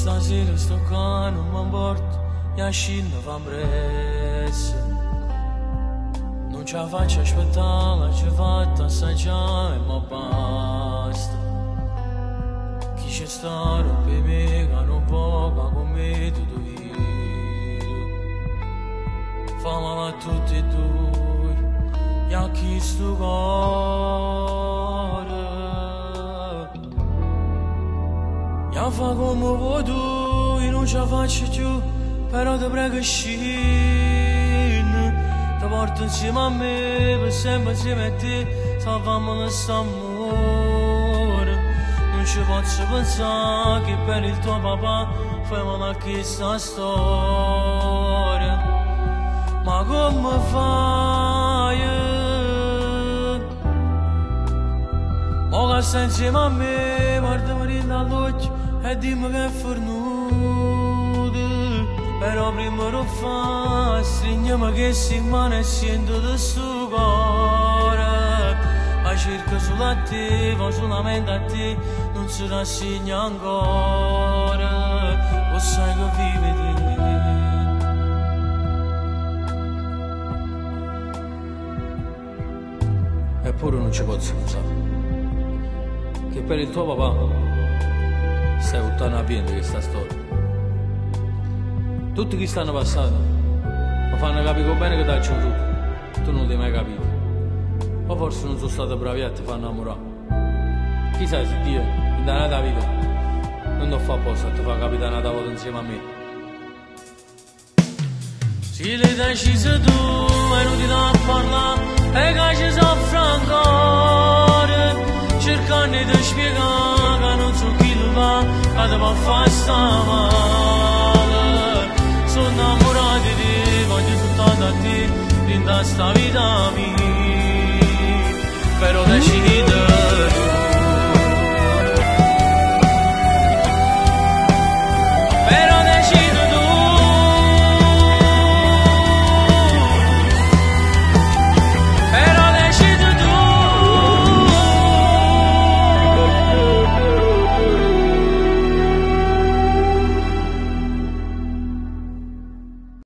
Stasera sto qua, non mi importa, mi scendo fa presso. Non ce la faccio aspettare, la ci fatta assaggiare e mi basta. Chi c'è sta rompe me, che non poca come tutto io. Fa male a tutti e due, e a chi sto cuore. E fa come vuoi tu, io non ce la faccio più, però ti prego scende. Ti porto insieme a me, per sempre insieme a te, salviamo quest'amore. Non ci posso pensare che per il tuo papà fai questa storia. Ma come fai? Mo che stai insieme a me, guardami dall'occhio e dimmi che è fornuto. Però prima lo fa, stringiamo che si mano e sento di sto cuore. Ma cerco solo a te, va solamente a te, non si rassegna ancora. Lo sai che vive te. Eppure non ci posso scusare, che per il tuo papà stai buttando a vento questa storia. Tutti chi stanno passando mi fanno capire bene che dacci un rubo, tu non l'hai mai capito. O forse non sono stato bravi a ti far innamorare. Chissà se Dio, in danata vita, non ti fa apposta a ti far capitare una volta insieme a me. Se l'hai deciso tu, è inutile a parlare, e che ci soffre ancora. Cercando di spiegare che non so chi lo fa, che ti può fare sta male. Sono innamorato di te, voglio soltanto a te, in sta vita mia. Però